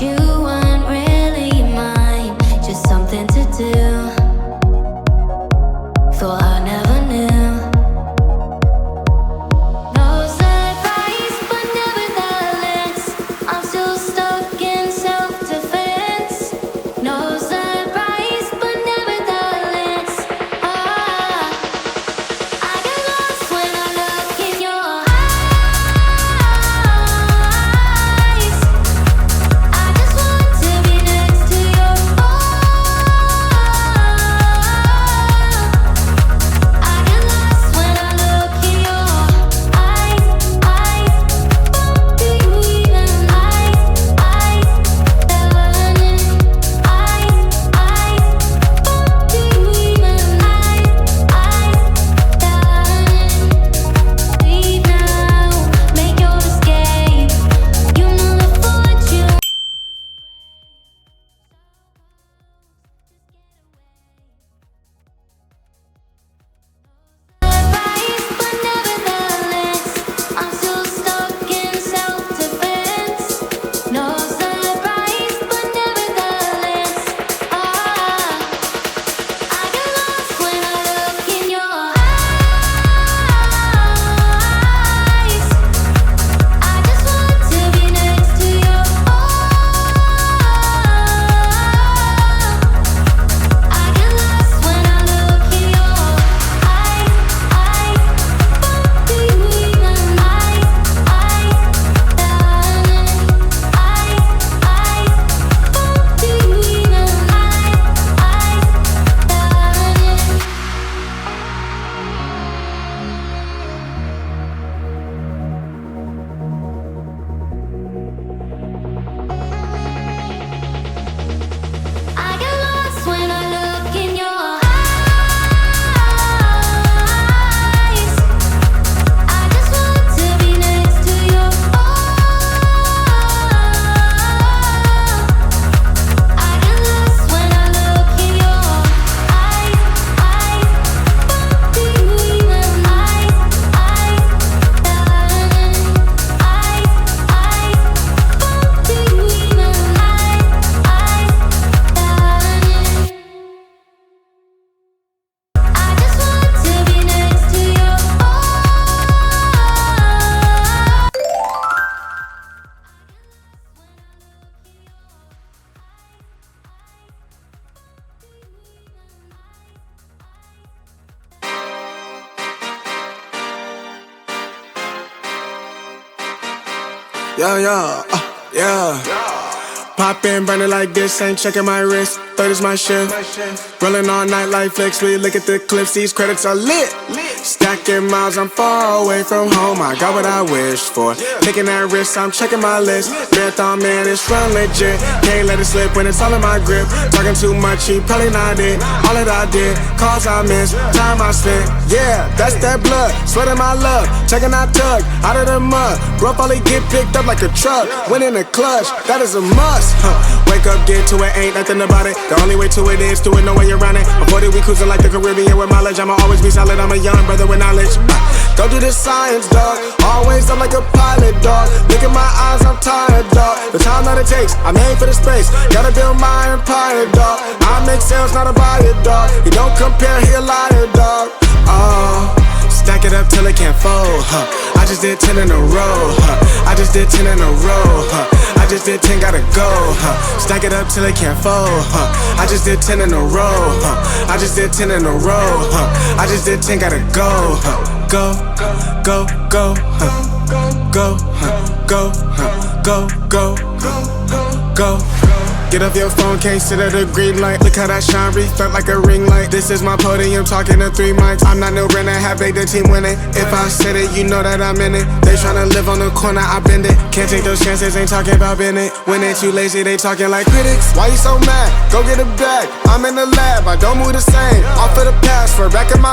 you weren't really mine, just something to do. Thought I never knew. No surprise, but nevertheless, I'm still stuck in self-defense. No surprise, but nevertheless, I get lost when I look in your eyes. I just want to be next to your I get lost when I look in your eyes. Do you even do you even leave now, make your escape. You know the fortune. Surprise, but nevertheless, I'm still stuck in self-defense. No surprise, but nevertheless, I get lost when I look in your eyes. I just want to be next to your I get lost when I look in your eyes. Do you even do you even I get lost when I look in your eyes. I just want to be next to your I get lost when I look in your eyes. Do you even do you even I just want to be next to your Yeah. Pop in, burn it like this, ain't checking my wrist. Third is my shift. Rolling all night like flicks. We look at the clips, these credits are lit. Stacking miles, I'm far away from home. I got what I wished for. Taking that risk, I'm checking my list. Marathon man, it's run legit. Can't let it slip when it's all in my grip. Talking too much, he probably not it. All that I did, calls I missed, time I spent. Yeah, that's that blood, sweating my love. Checking out tug, out of the mud. Bro, probably get picked up like a truck. Win in the clutch, that is a must. Wake up, get to it, ain't nothing about it. The only way to it is do it, no way around it. Before that we cruising like the Caribbean with mileage. I'ma always be solid, I'm a young brother with knowledge. Go do this science, dog. Always up like a pilot, dog. Look at my eyes, I'm tired, dog. The time that it takes, I made for the space. Gotta build my empire, dog. I make sales, not a buyer, dog. You don't compare, he a liar, dog. Stack it up till it can't fold, I just did 10 in a row, I just did 10 in a row, I just did 10, gotta go, Stack it up till it can't fold, I just did 10 in a row, I just did 10 in a row, I just did 10, gotta go, go, go, go, go, go, go, go, go. Get off your phone, can't sit at a green light. Look how that shine reflect like a ring light. This is my podium, talking to 3 mics. I'm not no Brenner, have made the team winning. If I said it, you know that I'm in it. They tryna live on the corner, I bend it. Can't take those chances, ain't talking about Bennett. When they too lazy, they talking like critics. Why you so mad? Go get a bag, I'm in the lab, I don't move the same. Off of the password, back in my